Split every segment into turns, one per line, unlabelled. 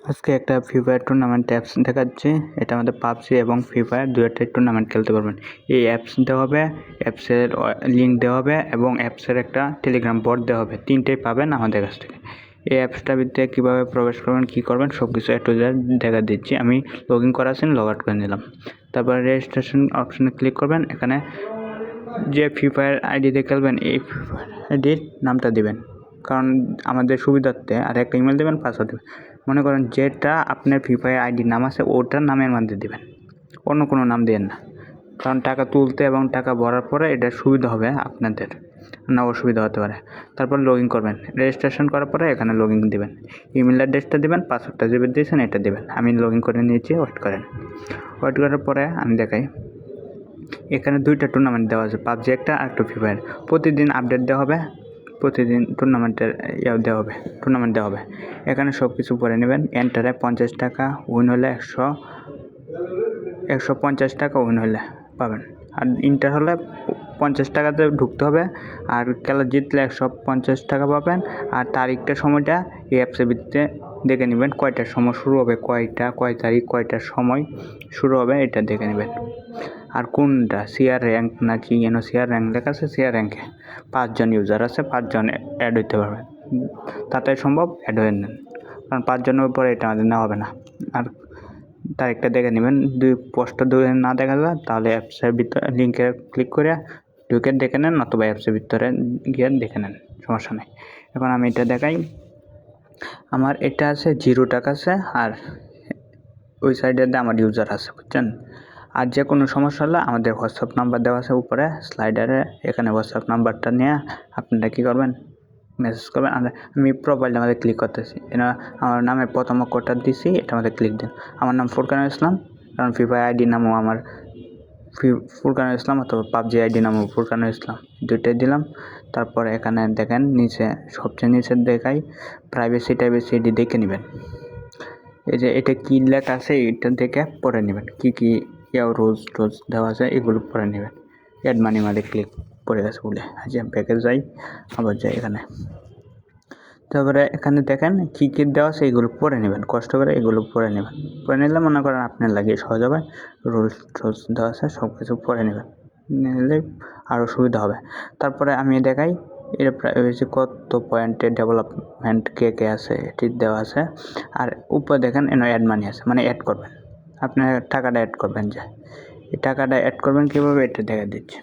আজকে একটা free fire tournament apps দেখাচ্ছি। এটা আমাদের পাবজি এবং ফ্রি ফায়ার দুইটাই টুর্নামেন্ট খেলতে পারবেন। এই অ্যাপস দেওয়া হবে, অ্যাপসের লিঙ্ক দেওয়া হবে এবং অ্যাপসের একটা টেলিগ্রাম বট দেওয়া হবে। তিনটেই পাবেন আমাদের কাছ থেকে। এই অ্যাপসটার ভিতরে কীভাবে প্রবেশ করবেন, কী করবেন সব কিছু একটু দেখা দিচ্ছি। আমি লগ ইন করা আছেন, লগ আউট করে নিলাম। তারপরে রেজিস্ট্রেশন অপশানে ক্লিক করবেন। এখানে যে ফ্রি ফায়ার আইডিতে খেলবেন এই ফ্রি ফায়ার আইডির নামটা দিবেন, কারণ আমাদের সুবিধার্থে। আর একটা ইমেল দেবেন, পাসওয়ার্ড দেবেন। মনে করেন যেটা আপনার ফ্রি ফায়ার আইডির নাম আছে ওটার নামের মধ্যে দেবেন, অন্য কোনো নাম দেবেন না, কারণ টাকা তুলতে এবং টাকা ভরার পরে এটা সুবিধা হবে আপনাদের, না অসুবিধা হতে পারে। তারপর লগ ইন করবেন। রেজিস্ট্রেশন করার পরে এখানে লগ ইন দেবেন, ইমেল অ্যাড্রেসটা দেবেন, পাসওয়ার্ডটা যেটা দিয়েছেন এটা দেবেন। আমি লগ ইন করে নিয়েছি, ওয়েট করেন। ওয়েট করার পরে আমি দেখাই, এখানে দুইটা টুর্নামেন্ট দেওয়া আছে, পাবজি একটা আর একটা ফ্রি ফায়ার। প্রতিদিন আপডেট দেওয়া হবে, প্রতিদিন টুর্নামেন্টের দেওয়া হবে, টুর্নামেন্ট দেওয়া হবে। এখানে সব কিছু পরে নেবেন। এন্টারে 50 টাকা, উইন হলে 150 টাকা উইন হলে পাবেন। আর ইন্টার হলে 50 টাকাতে ঢুকতে হবে। আর খেলা জিতলে 150 টাকা পাবেন। আর তারিখটা, সময়টা এই অ্যাপসের ভিত্তিতে দেখে নেবেন, কয়টার সময় শুরু হবে, কয় তারিখ কয়টার সময় শুরু হবে এটা দেখে নেবেন। আর কোনটা সিআর র্যাঙ্ক নাকি সিআর র্যাঙ্ক লেখা আছে, সিআর র্যাঙ্কে 5 জন ইউজার আছে, 5 জন অ্যাড হইতে পারবে। তাতে সম্ভব অ্যাড হয়ে নেন, কারণ 5 জনের উপরে এটা আমাদের নেওয়া হবে না। আর তারিখটা দেখে নেবেন। পোস্টটা না দেখা যায় তাহলে অ্যাপসের ভিতরে লিঙ্কে ক্লিক করে ঢুকে দেখে নেন, অথবা অ্যাপসের ভিতরে গিয়ে দেখে নেন, সমস্যা নেই। এখন আমি এটা দেখাই। আমার এটা আছে 0 টাকা আছে, আর ওই সাইডে আমার ইউজার আছে, বুঝছেন। আর যে কোনো সমস্যা হলে আমাদের হোয়াটসঅ্যাপ নাম্বার দেওয়া আছে উপরে স্লাইডারে, এখানে হোয়াটসঅ্যাপ নাম্বারটা নিয়ে আপনারা কী করবেন, মেসেজ করবেন। আমি প্রোফাইলটা আমাদের ক্লিক করতেছি, এটা আমার নামের প্রথম অক্ষরটা দিছি, এটা আমাদের ক্লিক দিন। আমার নাম ফুরকানুল ইসলাম, কারণ ফ্রি ফায়ার আইডি নামও আমার ফুরকানুল ইসলাম, অথবা পাবজি আইডি নামও ফুরকানুল ইসলাম, দুইটাই দিলাম। তারপরে এখানে দেখেন নিচে, সবচেয়ে নিচে দেখাই প্রাইভেসি এটি দেখে নেবেন। এই যে এটা কী লেখা আছে এটা দেখে পড়ে নেবেন, কী রোজ দেওয়া আছে এগুলো পড়ে নেবেন। অ্যাড মানি মারে ক্লিক পড়ে গেছে বলে, আচ্ছা ব্যাকে যাই, আবার যাই এখানে। তারপরে এখানে দেখেন কী দেওয়া আছে এগুলো পড়ে নেবেন, কষ্ট করে এগুলো পড়ে নেবেন। পড়ে নিলে মনে করেন আপনার লাগিয়ে সহজ হবে। রুলস দেওয়া আছে সব কিছু পড়ে নেবেন, নিলে আরও সুবিধা হবে। তারপরে আমি দেখাই এটা প্রাইভেসি কত পয়েন্টে ডেভেলপমেন্ট কে আছে এটি দেওয়া আছে। আর উপরে দেখেন অ্যাড মানি আছে, মানে অ্যাড করবেন, আপনার টাকাটা অ্যাড করবেন। যে এই টাকাটা অ্যাড করবেন কীভাবে এটা দেখা দিচ্ছি।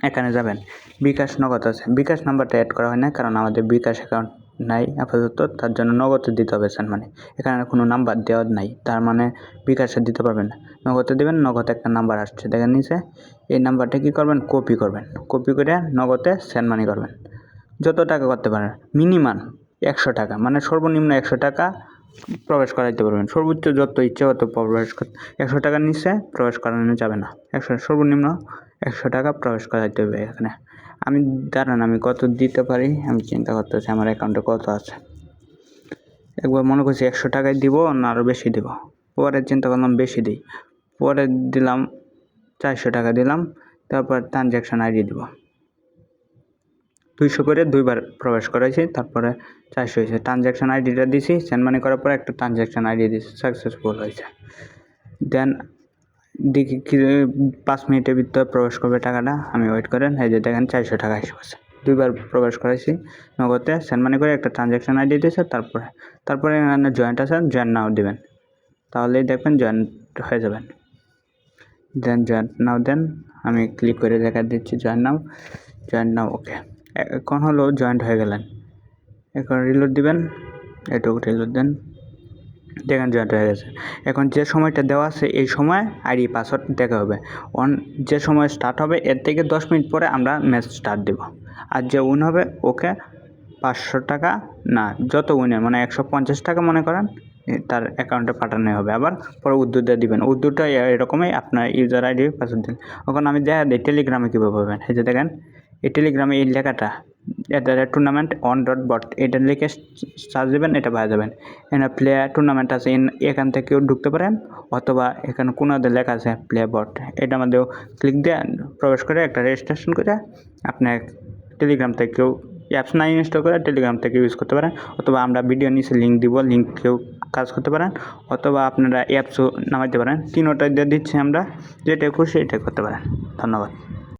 এখানে যাবেন, বিকাশ নগদ আছে, বিকাশ নাম্বারটা অ্যাড করা হয় না, কারণ আমাদের বিকাশ অ্যাকাউন্ট নাই আপাতত, তার জন্য নগদে দিতে হবে স্যার। মানে এখানে কোনো নাম্বার দেওয়া নাই, তার মানে বিকাশে দিতে পারবেন না, নগদে দেবেন। নগদ একটা নাম্বার আসছে দেখেন নিচে, এই নাম্বারটা কী করবেন, কপি করবেন, কপি করে নগদে সেন্ড মানি করবেন। যত টাকা করতে পারেন, মিনিমাম 100 টাকা, মানে সর্বনিম্ন 100 টাকা প্রবেশ করাইতে পারবেন। সর্বোচ্চ যত ইচ্ছে তত প্রবেশ করতে, 100 টাকার নিচে প্রবেশ করানো যাবে না। সর্বনিম্ন 100 টাকা প্রবেশ করাইতে হবে এখানে। আমি দাঁড়ান, আমি কত দিতে পারি আমি চিন্তা করতেছি, আমার অ্যাকাউন্টে কত আছে। একবার মনে করছি 100 টাকায় দিব না আরও বেশি দিব, পরে চিন্তা করলাম বেশি দিই, পরে দিলাম 400 টাকা দিলাম। তারপর ট্রানজ্যাকশান আইডি দিব, 200 করে 2বার প্রবেশ করাইছি, তারপরে 400 হয়েছে। ট্রানজ্যাকশান আইডিটা দিছি, সেন্ড মানি করার পরে একটা ট্রানজ্যাকশান আইডি দিছি, সাকসেসফুল হয়েছে। দেন দেখি কি 5 মিনিটের ভিতরে প্রবেশ করবে টাকাটা, আমি ওয়েট করেন। এই যে দেখেন 400 টাকা এসে গেছে, 2বার প্রবেশ করাইছি নগদে, সেন্ড মানি করে একটা ট্রানজ্যাকশান আইডি দিয়েছে। তারপরে এখানে জয়েন্ট আছে, জয়েন্ট নাও দেবেন, তাহলেই দেখবেন জয়েন্ট হয়ে যাবেন। দেন জয়েন্ট নাও দেন, আমি ক্লিক করে দেখা দিচ্ছি জয়েন্ট নাও ওকে। এখন হলো জয়েন্ট হয়ে গেলেন। এখন রিলোড দিবেন, এটুকু রিলোড দেন, দেখেন জয়েন্ট হয়ে গেছে। এখন যে সময়টা দেওয়া আছে এই সময় আইডি পাসওয়ার্ড দেখা হবে। যে সময় স্টার্ট হবে এর থেকে 10 মিনিট পরে আমরা ম্যাচ স্টার্ট দেব। আর যে উইন হবে ওকে 500 টাকা না, যত উইনের মানে 150 টাকা মনে করেন তার অ্যাকাউন্টে পাঠানো হবে। আবার পরে উদ্যোগটা দিবেন, উদ্যোগটা এরকমই আপনার ইউজার আইডি পাসওয়ার্ড দিন। এখন আমি দেখা দিই টেলিগ্রামে কীভাবে পাবেন। এই যে দেখেন এই টেলিগ্রামে এই লেখাটা টুর্নামেন্ট on.bot, এটা লিখে সার্চ দেবেন, এটা পাওয়া যাবেন। এখানে প্লেয়ার টুর্নামেন্ট আছে, এখান থেকেও ঢুকতে পারেন, অথবা এখানে কোনো লেখা আছে প্লে বট, এটা আমাদেরও ক্লিক দিয়ে প্রবেশ করে একটা রেজিস্ট্রেশন করে আপনার টেলিগ্রাম থেকেও অ্যাপস না ইনস্টল করে টেলিগ্রাম থেকে ইউজ করতে পারেন, অথবা আমরা ভিডিও নিচে লিঙ্ক দিব, লিঙ্কেও কাজ করতে পারেন, অথবা আপনারা অ্যাপসও নামাইতে পারেন। 3টাই দিয়ে দিচ্ছি আমরা, যেটা খুশি এটাই করতে পারেন। ধন্যবাদ।